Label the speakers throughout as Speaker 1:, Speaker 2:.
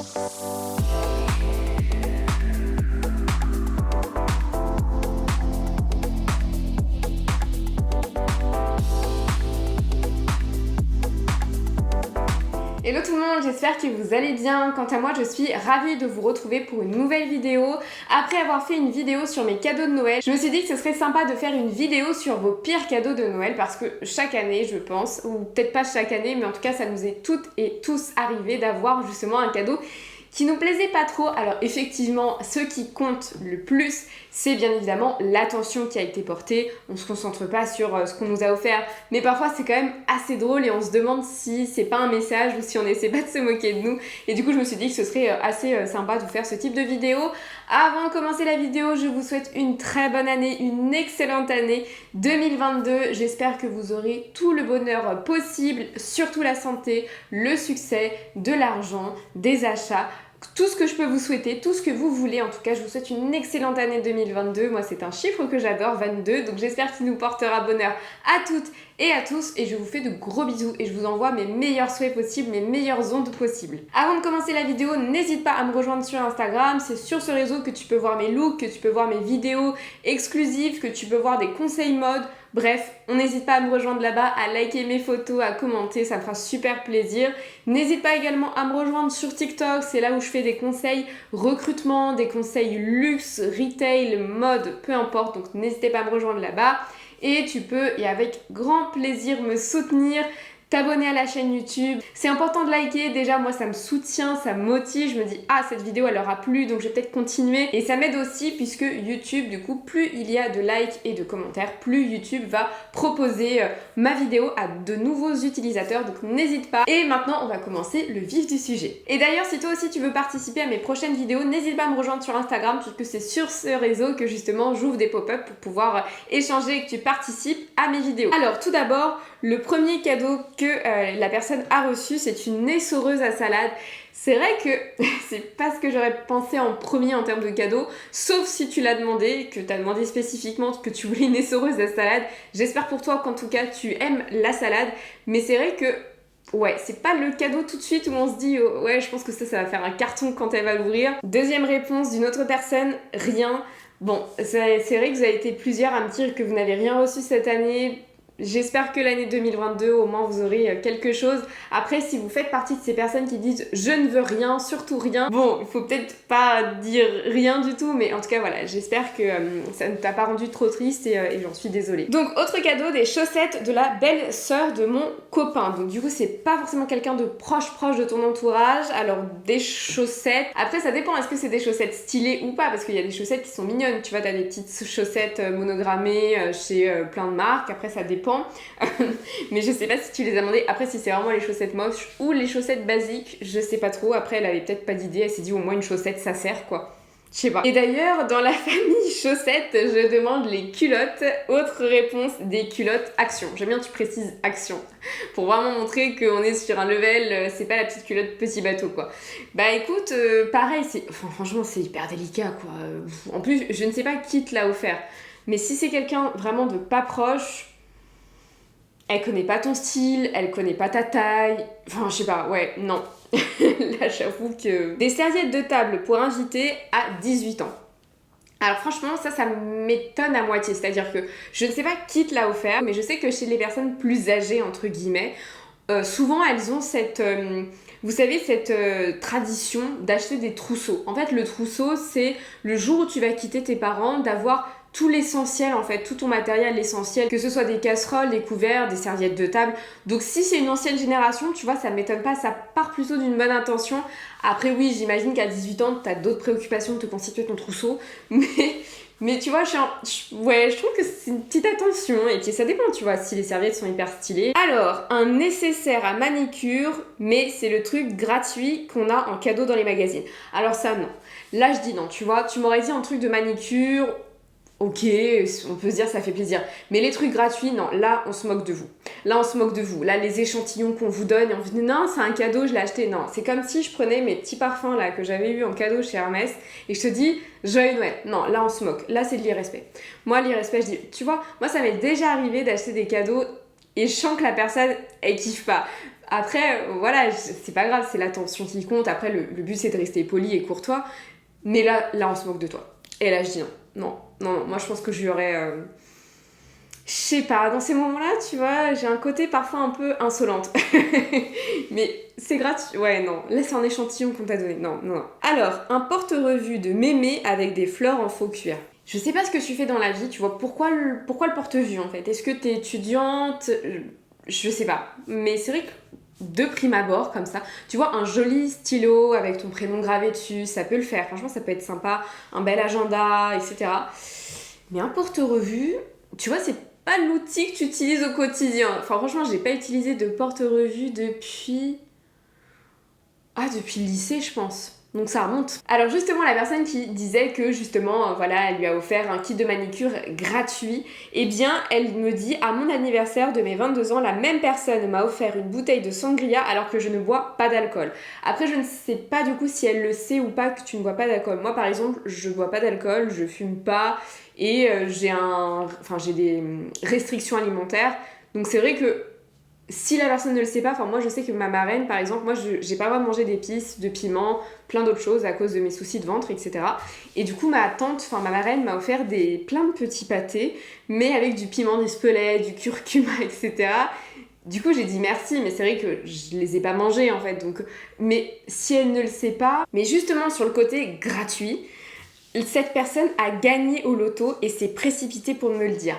Speaker 1: Hello tout le monde, j'espère que vous allez bien. Quant à moi, je suis ravie de vous retrouver pour une nouvelle vidéo. Après avoir fait une vidéo sur mes cadeaux de Noël, je me suis dit que ce serait sympa de faire une vidéo sur vos pires cadeaux de Noël parce que chaque année, je pense, ou peut-être pas chaque année, mais en tout cas, ça nous est toutes et tous arrivé d'avoir justement un cadeau qui nous plaisait pas trop. Alors effectivement, ce qui compte le plus, c'est bien évidemment l'attention qui a été portée. On se concentre pas sur ce qu'on nous a offert, mais parfois c'est quand même assez drôle et on se demande si c'est pas un message ou si on essaie pas de se moquer de nous. Et du coup, je me suis dit que ce serait assez sympa de vous faire ce type de vidéo. Avant de commencer la vidéo, je vous souhaite une très bonne année, une excellente année 2022. J'espère que vous aurez tout le bonheur possible, surtout la santé, le succès, de l'argent, des achats. Tout ce que je peux vous souhaiter, tout ce que vous voulez. En tout cas, je vous souhaite une excellente année 2022. Moi, c'est un chiffre que j'adore, 22. Donc, j'espère qu'il nous portera bonheur à toutes et à tous. Et je vous fais de gros bisous et je vous envoie mes meilleurs souhaits possibles, mes meilleures ondes possibles. Avant de commencer la vidéo, n'hésite pas à me rejoindre sur Instagram. C'est sur ce réseau que tu peux voir mes looks, que tu peux voir mes vidéos exclusives, que tu peux voir des conseils mode. Bref, on n'hésite pas à me rejoindre là-bas, à liker mes photos, à commenter, ça me fera super plaisir. N'hésite pas également à me rejoindre sur TikTok, c'est là où je fais des conseils recrutement, des conseils luxe, retail, mode, peu importe. Donc n'hésitez pas à me rejoindre là-bas. Et tu peux, et avec grand plaisir, me soutenir, t'abonner à la chaîne YouTube. C'est important de liker, déjà moi ça me soutient, ça me motive, je me dis ah cette vidéo elle aura plu donc je vais peut-être continuer et ça m'aide aussi puisque YouTube du coup plus il y a de likes et de commentaires, plus YouTube va proposer ma vidéo à de nouveaux utilisateurs donc n'hésite pas. Et maintenant on va commencer le vif du sujet. Et d'ailleurs si toi aussi tu veux participer à mes prochaines vidéos, n'hésite pas à me rejoindre sur Instagram puisque c'est sur ce réseau que justement j'ouvre des pop-up pour pouvoir échanger et que tu participes à mes vidéos. Alors tout d'abord, le premier cadeau que la personne a reçu, c'est une essoreuse à salade. C'est vrai que c'est pas ce que j'aurais pensé en premier en termes de cadeau, sauf si tu l'as demandé, que tu as demandé spécifiquement que tu voulais une essoreuse à salade. J'espère pour toi qu'en tout cas tu aimes la salade, mais c'est vrai que ouais, c'est pas le cadeau tout de suite où on se dit oh, ouais, je pense que ça va faire un carton quand elle va l'ouvrir. Deuxième réponse d'une autre personne, rien. Bon, c'est vrai que vous avez été plusieurs à me dire que vous n'avez rien reçu cette année. J'espère que l'année 2022, au moins, vous aurez quelque chose. Après, si vous faites partie de ces personnes qui disent « je ne veux rien, surtout rien », bon, il faut peut-être pas dire rien du tout, mais en tout cas, voilà, j'espère que ça ne t'a pas rendu trop triste et j'en suis désolée. Donc, autre cadeau, des chaussettes de la belle-sœur de mon copain. Donc, du coup, c'est pas forcément quelqu'un de proche de ton entourage. Alors, des chaussettes. Après, ça dépend, est-ce que c'est des chaussettes stylées ou pas? Parce qu'il y a des chaussettes qui sont mignonnes. Tu vois, t'as des petites chaussettes monogrammées chez plein de marques. Après, ça dépend. Mais je sais pas si tu les as demandées. Après, si c'est vraiment les chaussettes moches ou les chaussettes basiques, je sais pas trop. Après, elle avait peut-être pas d'idée. Elle s'est dit au moins une chaussette, ça sert quoi. Je sais pas. Et d'ailleurs, dans la famille chaussettes, je demande les culottes. Autre réponse, des culottes action. J'aime bien que tu précises action. Pour vraiment montrer qu'on est sur un level, c'est pas la petite culotte petit bateau quoi. Bah écoute, pareil, franchement, c'est hyper délicat quoi. En plus, je ne sais pas qui te l'a offert. Mais si c'est quelqu'un vraiment de pas proche, elle connaît pas ton style, elle connaît pas ta taille, enfin je sais pas, ouais, non. Là j'avoue que... Des serviettes de table pour inviter à 18 ans. Alors franchement ça m'étonne à moitié, c'est-à-dire que je ne sais pas qui te l'a offert, mais je sais que chez les personnes plus âgées entre guillemets, souvent elles ont cette... vous savez, cette tradition d'acheter des trousseaux. En fait le trousseau c'est le jour où tu vas quitter tes parents, d'avoir tout l'essentiel en fait, tout ton matériel essentiel, que ce soit des casseroles, des couverts, des serviettes de table. Donc si c'est une ancienne génération, tu vois, ça m'étonne pas, ça part plutôt d'une bonne intention. Après oui, j'imagine qu'à 18 ans, t'as d'autres préoccupations de te constituer ton trousseau, mais tu vois, je trouve que c'est une petite attention et puis ça dépend, tu vois, si les serviettes sont hyper stylées. Alors, un nécessaire à manicure, mais c'est le truc gratuit qu'on a en cadeau dans les magazines. Alors ça, non. Là, je dis non, tu vois, tu m'aurais dit un truc de manicure... Ok, on peut se dire ça fait plaisir. Mais les trucs gratuits, non, là on se moque de vous. Là on se moque de vous. Là les échantillons qu'on vous donne et on vous dit non, c'est un cadeau, je l'ai acheté. Non, c'est comme si je prenais mes petits parfums là que j'avais eu en cadeau chez Hermès et je te dis joyeux Noël. Non, là on se moque. Là c'est de l'irrespect. Moi l'irrespect, je dis, tu vois, moi ça m'est déjà arrivé d'acheter des cadeaux et je sens que la personne elle kiffe pas. Après, voilà, c'est pas grave, c'est l'attention qui compte. Après, le but, c'est de rester poli et courtois. Mais là, on se moque de toi. Et là, je dis non. Non, non, non. Moi, je pense que je lui aurais... Je sais pas, dans ces moments-là, tu vois, j'ai un côté parfois un peu insolente. Mais c'est gratuit. Ouais, non. Là, c'est un échantillon qu'on t'a donné. Non, non, non. Alors, un porte-revue de mémé avec des fleurs en faux cuir. Je sais pas ce que tu fais dans la vie, tu vois. Pourquoi le porte-vue, en fait? Est-ce que t'es étudiante? Je sais pas. Mais c'est vrai que de prime abord, comme ça, tu vois, un joli stylo avec ton prénom gravé dessus, ça peut le faire. Franchement, ça peut être sympa. Un bel agenda, etc. Mais un porte-revue, tu vois, c'est pas l'outil que tu utilises au quotidien. Enfin, franchement, j'ai pas utilisé de porte-revue depuis le lycée, je pense. Donc ça remonte. Alors justement, la personne qui disait que justement, voilà, elle lui a offert un kit de manicure gratuit, eh bien, elle me dit, à mon anniversaire de mes 22 ans, la même personne m'a offert une bouteille de sangria alors que je ne bois pas d'alcool. Après, je ne sais pas du coup si elle le sait ou pas que tu ne bois pas d'alcool. Moi, par exemple, je bois pas d'alcool, je fume pas et j'ai des restrictions alimentaires. Donc c'est vrai que si la personne ne le sait pas, enfin moi je sais que ma marraine par exemple, moi j'ai pas le droit de manger d'épices, de piments, plein d'autres choses à cause de mes soucis de ventre, etc. Et du coup ma marraine m'a offert plein de petits pâtés, mais avec du piment d'Espelette, du curcuma, etc. Du coup j'ai dit merci, mais c'est vrai que je les ai pas mangés en fait, donc... Mais si elle ne le sait pas, mais justement sur le côté gratuit, cette personne a gagné au loto et s'est précipitée pour me le dire.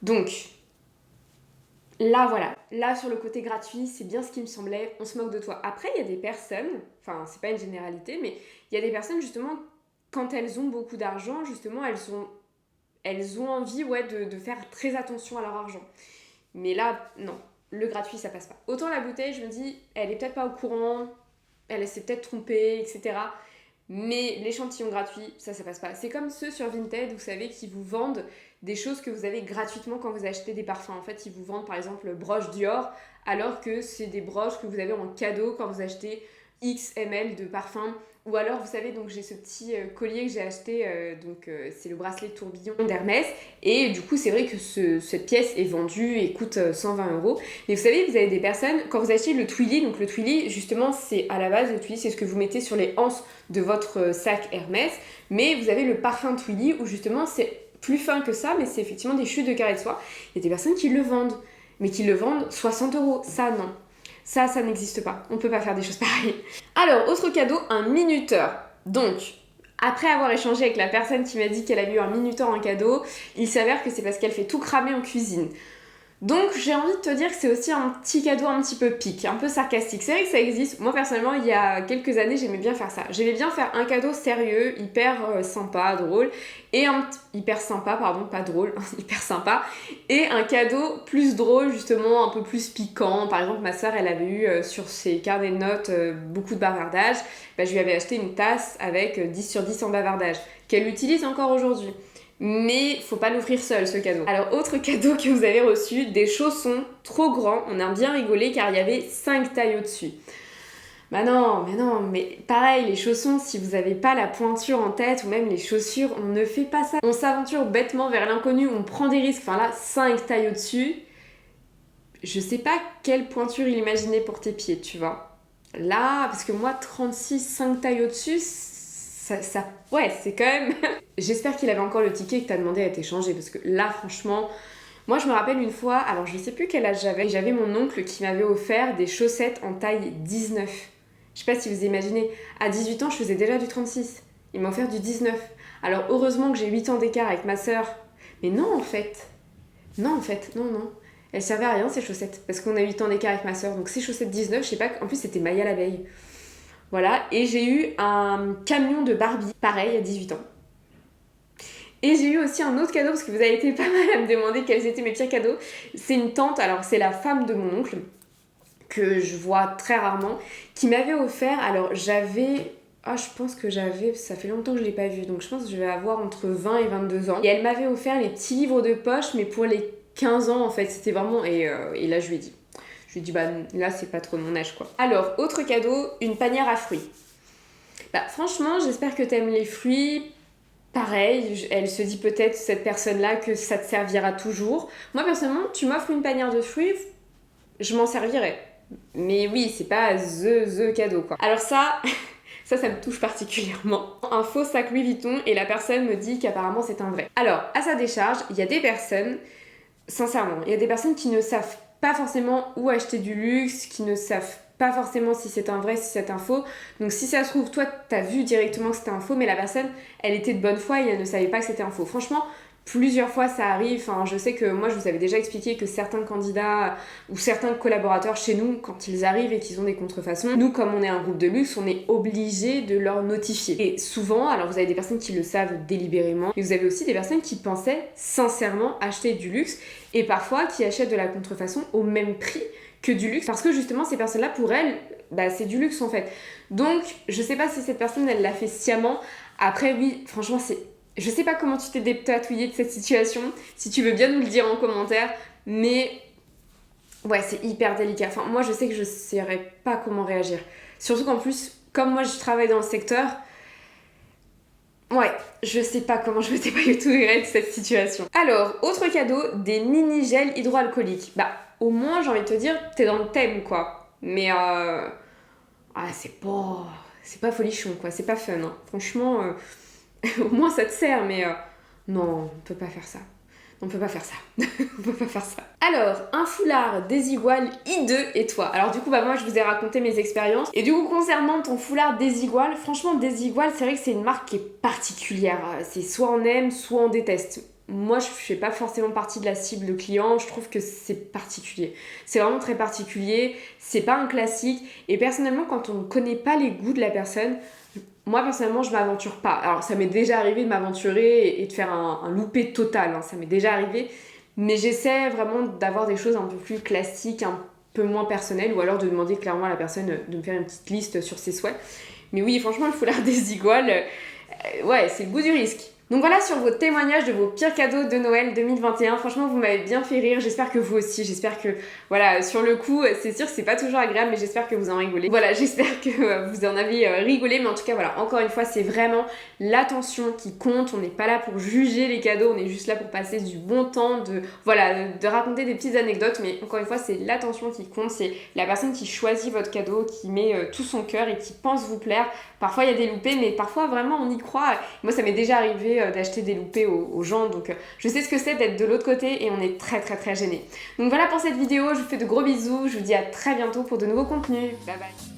Speaker 1: Donc... Là, voilà. Là, sur le côté gratuit, c'est bien ce qui me semblait. On se moque de toi. Après, il y a des personnes, enfin, c'est pas une généralité, mais il y a des personnes, justement, quand elles ont beaucoup d'argent, justement, elles ont envie, ouais, de faire très attention à leur argent. Mais là, non. Le gratuit, ça passe pas. Autant la bouteille, je me dis, elle est peut-être pas au courant, elle s'est peut-être trompée, etc. Mais l'échantillon gratuit, ça passe pas. C'est comme ceux sur Vinted, vous savez, qui vous vendent des choses que vous avez gratuitement quand vous achetez des parfums. En fait, ils vous vendent par exemple broche Dior, alors que c'est des broches que vous avez en cadeau quand vous achetez X ml de parfum. Ou alors, vous savez, donc j'ai ce petit collier que j'ai acheté, c'est le bracelet tourbillon d'Hermès. Et du coup, c'est vrai que cette pièce est vendue et coûte 120 €. Mais vous savez, vous avez des personnes, quand vous achetez le Twilly, donc le Twilly, justement, c'est à la base, le Twilly, c'est ce que vous mettez sur les anses de votre sac Hermès. Mais vous avez le parfum Twilly où justement, c'est plus fin que ça, mais c'est effectivement des chutes de carré de soie. Il y a des personnes qui le vendent, mais qui le vendent 60 €. Ça, non. Ça n'existe pas. On peut pas faire des choses pareilles. Alors, autre cadeau, un minuteur. Donc, après avoir échangé avec la personne qui m'a dit qu'elle avait eu un minuteur en cadeau, il s'avère que c'est parce qu'elle fait tout cramer en cuisine. Donc j'ai envie de te dire que c'est aussi un petit cadeau un petit peu pique, un peu sarcastique. C'est vrai que ça existe. Moi personnellement, il y a quelques années, j'aimais bien faire ça. J'aimais bien faire un cadeau sérieux, hyper sympa, drôle, et hyper sympa, pardon, pas drôle, hyper sympa, et un cadeau plus drôle, justement, un peu plus piquant. Par exemple, ma soeur, elle avait eu sur ses carnets de notes beaucoup de bavardage. Je lui avais acheté une tasse avec 10 sur 10 en bavardage, qu'elle utilise encore aujourd'hui. Mais faut pas l'offrir seul ce cadeau. Alors autre cadeau que vous avez reçu, des chaussons trop grands. On a bien rigolé car il y avait 5 tailles au-dessus. Mais pareil, les chaussons, si vous avez pas la pointure en tête ou même les chaussures, on ne fait pas ça. On s'aventure bêtement vers l'inconnu, on prend des risques. Enfin là, 5 tailles au-dessus. Je sais pas quelle pointure il imaginait pour tes pieds, tu vois. Là, parce que moi, 36, 5 tailles au-dessus, ouais, c'est quand même... J'espère qu'il avait encore le ticket que t'as demandé à être échangé, parce que là, franchement... Moi, je me rappelle une fois, alors je sais plus quel âge j'avais mon oncle qui m'avait offert des chaussettes en taille 19. Je sais pas si vous imaginez, à 18 ans, je faisais déjà du 36. Il m'a offert du 19. Alors, heureusement que j'ai 8 ans d'écart avec ma sœur. Mais non, en fait. Non. Elles servaient à rien, ces chaussettes, parce qu'on a 8 ans d'écart avec ma sœur. Donc, ces chaussettes 19, je sais pas, en plus, c'était maille à l'abeille. Voilà, et j'ai eu un camion de Barbie, pareil, à 18 ans. Et j'ai eu aussi un autre cadeau, parce que vous avez été pas mal à me demander quels étaient mes pires cadeaux. C'est une tante, alors c'est la femme de mon oncle, que je vois très rarement, qui m'avait offert, alors j'avais... je pense que ça fait longtemps que je l'ai pas vue, donc je pense que je vais avoir entre 20 et 22 ans. Et elle m'avait offert les petits livres de poche, mais pour les 15 ans en fait, c'était vraiment... Et là je lui ai dit... Je lui ai dit, là, c'est pas trop mon âge, quoi. Alors, autre cadeau, une panière à fruits. Franchement, j'espère que t'aimes les fruits. Pareil, elle se dit peut-être, cette personne-là, que ça te servira toujours. Moi, personnellement, tu m'offres une panière de fruits, je m'en servirai. Mais oui, c'est pas the cadeau quoi. Alors ça, ça me touche particulièrement. Un faux sac Louis Vuitton et la personne me dit qu'apparemment c'est un vrai. Alors, à sa décharge, il y a des personnes, sincèrement, il y a des personnes qui ne savent pas forcément où acheter du luxe, qui ne savent pas forcément si c'est un vrai, si c'est un faux. Donc si ça se trouve, toi, t'as vu directement que c'était un faux, mais la personne, elle était de bonne foi et elle ne savait pas que c'était un faux. Franchement, plusieurs fois ça arrive. Enfin, je sais que moi, je vous avais déjà expliqué que certains candidats ou certains collaborateurs chez nous, quand ils arrivent et qu'ils ont des contrefaçons, nous, comme on est un groupe de luxe, on est obligé de leur notifier. Et souvent, alors vous avez des personnes qui le savent délibérément, mais vous avez aussi des personnes qui pensaient sincèrement acheter du luxe et parfois qui achètent de la contrefaçon au même prix que du luxe, parce que justement ces personnes-là, pour elles, bah, c'est du luxe en fait. Donc je sais pas si cette personne elle l'a fait sciemment. Après oui, franchement je sais pas comment tu t'es dépatouillé de cette situation, si tu veux bien nous le dire en commentaire, mais ouais, c'est hyper délicat. Enfin moi je sais que je saurais pas comment réagir, surtout qu'en plus comme moi je travaille dans le secteur, ouais, je sais pas comment je me dépatouillerais de cette situation. Alors, autre cadeau, des mini gels hydroalcooliques. Bah, au moins, j'ai envie de te dire, t'es dans le thème, quoi. Mais, c'est pas folichon, quoi. C'est pas fun, hein. Franchement, au moins, ça te sert, mais non, on peut pas faire ça. On peut pas faire ça. On peut pas faire ça. Alors, un foulard Desigual I2 et toi. Alors du coup, bah moi je vous ai raconté mes expériences. Et du coup, concernant ton foulard Desigual, franchement Desigual, c'est vrai que c'est une marque qui est particulière. C'est soit on aime, soit on déteste. Moi, je fais pas forcément partie de la cible client, je trouve que c'est particulier. C'est vraiment très particulier, c'est pas un classique. Et personnellement, quand on ne connaît pas les goûts de la personne, moi personnellement je m'aventure pas. Alors ça m'est déjà arrivé de m'aventurer et de faire un loupé total, hein. Ça m'est déjà arrivé, mais j'essaie vraiment d'avoir des choses un peu plus classiques, un peu moins personnelles, ou alors de demander clairement à la personne de me faire une petite liste sur ses souhaits. Mais oui, franchement le foulard Desigual, ouais, c'est le goût du risque. Donc voilà sur vos témoignages de vos pires cadeaux de Noël 2021. Franchement, vous m'avez bien fait rire. J'espère que vous aussi. J'espère que, voilà, sur le coup, c'est sûr que c'est pas toujours agréable, mais j'espère que vous en rigolez. Voilà, j'espère que vous en avez rigolé. Mais en tout cas, voilà, encore une fois, c'est vraiment l'attention qui compte. On n'est pas là pour juger les cadeaux. On est juste là pour passer du bon temps, de raconter des petites anecdotes. Mais encore une fois, c'est l'attention qui compte. C'est la personne qui choisit votre cadeau, qui met tout son cœur et qui pense vous plaire. Parfois, il y a des loupés, mais parfois, vraiment, on y croit. Moi, ça m'est déjà arrivé d'acheter des loupés aux gens, donc je sais ce que c'est d'être de l'autre côté et on est très très très gênés. Donc voilà pour cette vidéo, je vous fais de gros bisous, je vous dis à très bientôt pour de nouveaux contenus. Bye bye.